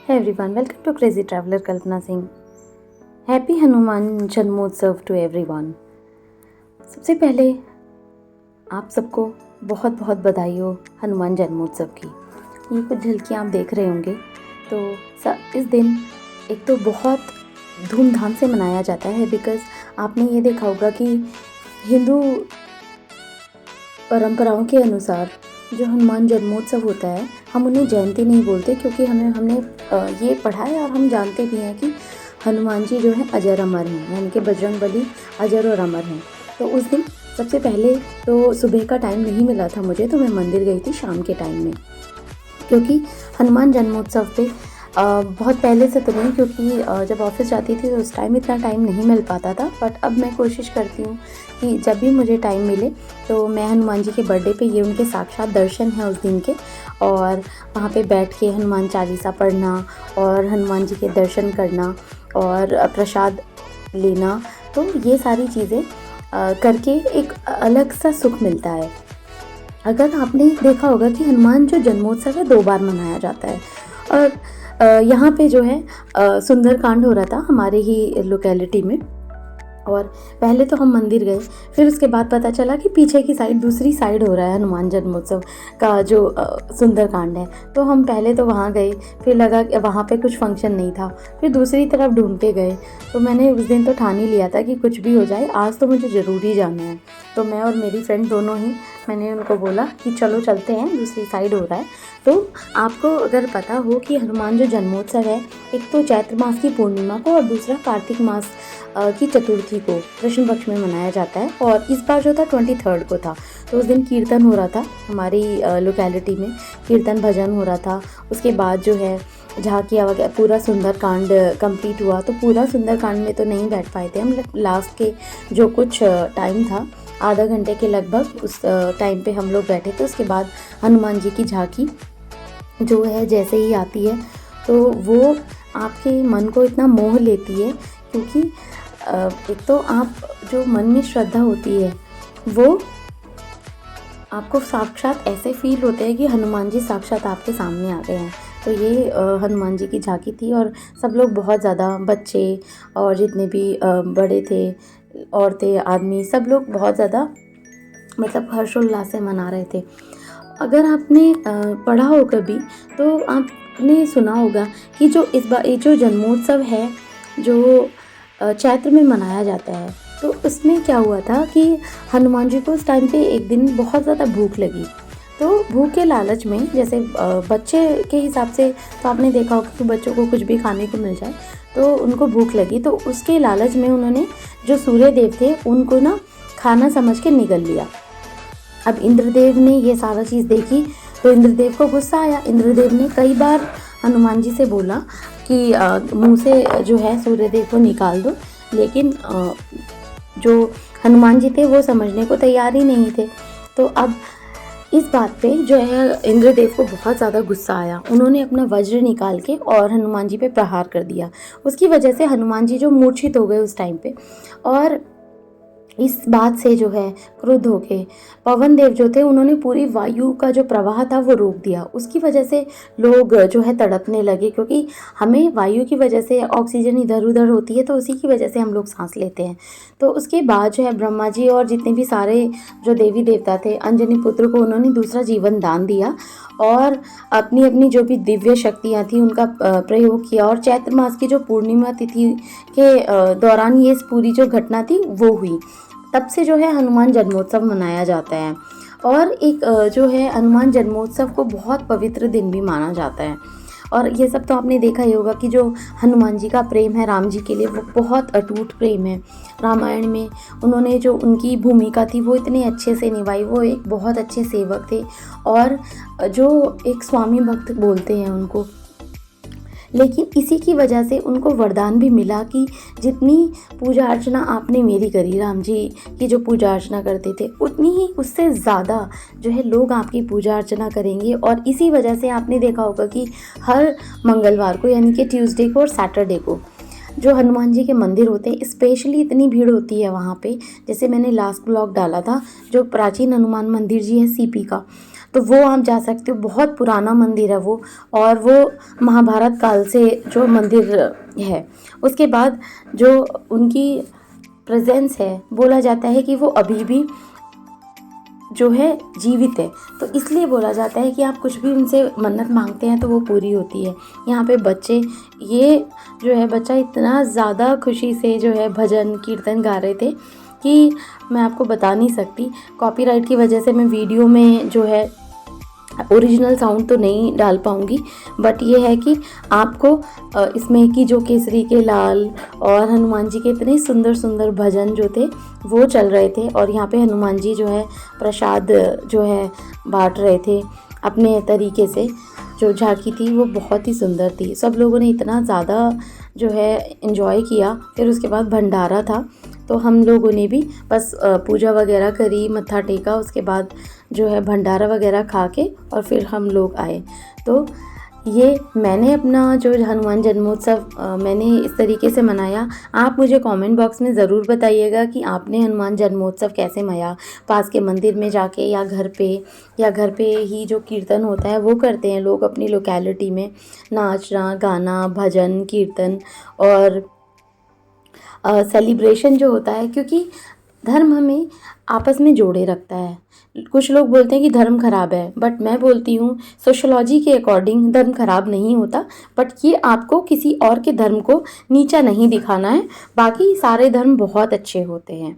Hey everyone, welcome to Crazy Traveler Kalpana Singh. Happy Hanuman जन्मोत्सव to everyone. सबसे पहले आप सबको बहुत बहुत बधाई हो हनुमान जन्मोत्सव की। ये कुछ झलकियाँ आप देख रहे होंगे तो इस दिन एक तो बहुत धूमधाम से मनाया जाता है बिकॉज़ आपने ये देखा होगा कि हिंदू परंपराओं के अनुसार जो हनुमान जन्मोत्सव होता है हम उन्हें जयंती नहीं बोलते, क्योंकि हमने ये पढ़ा है और हम जानते भी हैं कि हनुमान जी जो हैं अजर अमर हैं, यानी कि बजरंगबली अजर और अमर हैं। तो उस दिन सबसे पहले तो सुबह का टाइम नहीं मिला था मुझे, तो मैं मंदिर गई थी शाम के टाइम में, क्योंकि हनुमान जन्मोत्सव पे बहुत पहले से तो नहीं, क्योंकि जब ऑफिस जाती थी तो उस टाइम इतना टाइम नहीं मिल पाता था। बट अब मैं कोशिश करती हूँ कि जब भी मुझे टाइम मिले तो मैं हनुमान जी के बर्थडे पे, ये उनके साक्षात दर्शन हैं उस दिन के, और वहाँ पे बैठ के हनुमान चालीसा पढ़ना और हनुमान जी के दर्शन करना और प्रसाद लेना, तो ये सारी चीज़ें करके एक अलग सा सुख मिलता है। अगर आपने देखा होगा कि हनुमान जो जन्मोत्सव है 2 बार मनाया जाता है, और यहाँ पे जो है सुंदरकांड हो रहा था हमारे ही लोकेलिटी में, और पहले तो हम मंदिर गए, फिर उसके बाद पता चला कि पीछे की साइड, दूसरी साइड हो रहा है हनुमान जन्मोत्सव का जो सुंदरकांड है। तो हम पहले तो वहाँ गए, फिर लगा कि वहाँ पे कुछ फंक्शन नहीं था, फिर दूसरी तरफ ढूंढते गए। तो मैंने उस दिन तो ठान ही लिया था कि कुछ भी हो जाए आज तो मुझे ज़रूर ही जाना है। तो मैं और मेरी फ्रेंड दोनों ही, मैंने उनको बोला कि चलो चलते हैं, दूसरी साइड हो रहा है। तो आपको अगर पता हो कि हनुमान जो जन्मोत्सव है, एक तो चैत्र मास की पूर्णिमा को और दूसरा कार्तिक मास की चतुर्थी को कृष्ण पक्ष में मनाया जाता है, और इस बार जो था 23 को था। तो उस दिन कीर्तन हो रहा था हमारी लोकेलिटी में, कीर्तन भजन हो रहा था। उसके बाद जो है झांकियाँ वगैरह, पूरा सुंदरकांड कंप्लीट हुआ। तो पूरा सुंदरकांड में तो नहीं बैठ पाए थे हम, लास्ट के जो कुछ टाइम था, आधा घंटे के लगभग, उस टाइम पे हम लोग बैठे थे। उसके बाद हनुमान जी की झांकी जो है जैसे ही आती है तो वो आपके मन को इतना मोह लेती है, क्योंकि एक तो आप जो मन में श्रद्धा होती है वो आपको साक्षात ऐसे फील होते हैं कि हनुमान जी साक्षात आपके सामने आ गए हैं। तो ये हनुमान जी की झांकी थी, और सब लोग बहुत ज़्यादा, बच्चे और जितने भी बड़े थे, औरतें, आदमी, सब लोग बहुत ज़्यादा मतलब हर्षोल्लास से मना रहे थे। अगर आपने पढ़ा हो कभी तो आपने सुना होगा कि जो इस बार ये जो जन्मोत्सव है जो चैत्र में मनाया जाता है, तो उसमें क्या हुआ था कि हनुमान जी को उस टाइम पे एक दिन बहुत ज़्यादा भूख लगी। तो भूख के लालच में, जैसे बच्चे के हिसाब से तो आपने देखा होगा कि बच्चों को कुछ भी खाने को मिल जाए तो उनको भूख लगी, तो उसके लालच में उन्होंने जो सूर्य देव थे उनको ना खाना समझ के निगल लिया। अब इंद्रदेव ने ये सारा चीज़ देखी तो इंद्रदेव को गुस्सा आया। इंद्रदेव ने कई बार हनुमान जी से बोला कि मुंह से जो है सूर्यदेव को निकाल दो, लेकिन जो हनुमान जी थे वो समझने को तैयार ही नहीं थे। तो अब इस बात पे जो है इंद्रदेव को बहुत ज़्यादा गुस्सा आया। उन्होंने अपना वज्र निकाल के और हनुमान जी पे प्रहार कर दिया। उसकी वजह से हनुमान जी जो मूर्छित हो गए उस टाइम पे, और इस बात से जो है क्रुद्ध होके पवन देव जो थे उन्होंने पूरी वायु का जो प्रवाह था वो रोक दिया। उसकी वजह से लोग जो है तड़पने लगे, क्योंकि हमें वायु की वजह से ऑक्सीजन इधर उधर होती है, तो उसी की वजह से हम लोग सांस लेते हैं। तो उसके बाद जो है ब्रह्मा जी और जितने भी सारे जो देवी देवता थे, अंजनी पुत्र को उन्होंने दूसरा जीवन दान दिया और अपनी अपनी जो भी दिव्य शक्तियाँ थी उनका प्रयोग किया। और चैत्र मास की जो पूर्णिमा तिथि के दौरान ये पूरी जो घटना थी वो हुई। तब से जो है हनुमान जन्मोत्सव मनाया जाता है, और एक जो है हनुमान जन्मोत्सव को बहुत पवित्र दिन भी माना जाता है। और ये सब तो आपने देखा ही होगा कि जो हनुमान जी का प्रेम है राम जी के लिए वो बहुत अटूट प्रेम है। रामायण में उन्होंने जो उनकी भूमिका थी वो इतने अच्छे से निभाई, वो एक बहुत अच्छे सेवक थे, और जो एक स्वामी भक्त बोलते हैं उनको। लेकिन इसी की वजह से उनको वरदान भी मिला कि जितनी पूजा अर्चना आपने मेरी करी, राम जी की जो पूजा अर्चना करते थे, उतनी ही उससे ज़्यादा जो है लोग आपकी पूजा अर्चना करेंगे। और इसी वजह से आपने देखा होगा कि हर मंगलवार को, यानी कि ट्यूसडे को और सैटरडे को, जो हनुमान जी के मंदिर होते हैं स्पेशली इतनी भीड़ होती है वहाँ पे। जैसे मैंने लास्ट ब्लॉग डाला था जो प्राचीन हनुमान मंदिर जी है सीपी का, तो वो आप जा सकते हो। बहुत पुराना मंदिर है वो, और वो महाभारत काल से जो मंदिर है। उसके बाद जो उनकी प्रेजेंस है, बोला जाता है कि वो अभी भी जो है जीवित है। तो इसलिए बोला जाता है कि आप कुछ भी उनसे मन्नत मांगते हैं तो वो पूरी होती है। यहाँ पे बच्चे, ये जो है बच्चा इतना ज़्यादा खुशी से जो है भजन कीर्तन गा रहे थे कि मैं आपको बता नहीं सकती। कॉपीराइट की वजह से मैं वीडियो में जो है ओरिजिनल साउंड तो नहीं डाल पाऊँगी, बट ये है कि आपको इसमें कि जो केसरी के लाल और हनुमान जी के इतने सुंदर सुंदर भजन जो थे वो चल रहे थे, और यहाँ पे हनुमान जी जो है प्रसाद जो है बांट रहे थे अपने तरीके से। जो झांकी थी वो बहुत ही सुंदर थी, सब लोगों ने इतना ज़्यादा जो है एंजॉय किया। फिर उसके बाद भंडारा था, तो हम लोगों ने भी बस पूजा वगैरह करी, मत्था टेका, उसके बाद जो है भंडारा वगैरह खा के और फिर हम लोग आए। तो ये मैंने अपना जो हनुमान जन्मोत्सव मैंने इस तरीके से मनाया। आप मुझे कमेंट बॉक्स में ज़रूर बताइएगा कि आपने हनुमान जन्मोत्सव कैसे मनाया, पास के मंदिर में जाके या घर पे ही जो कीर्तन होता है वो करते हैं लोग अपनी लोकेलिटी में, नाचना गाना भजन कीर्तन और सेलिब्रेशन जो होता है, क्योंकि धर्म हमें आपस में जोड़े रखता है। कुछ लोग बोलते हैं कि धर्म खराब है, बट मैं बोलती हूँ सोशोलॉजी के अकॉर्डिंग धर्म खराब नहीं होता, बट ये आपको किसी और के धर्म को नीचा नहीं दिखाना है। बाकी सारे धर्म बहुत अच्छे होते हैं।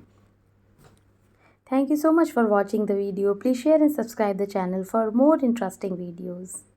Thank you so much for watching the video. Please share and subscribe the channel for more interesting videos.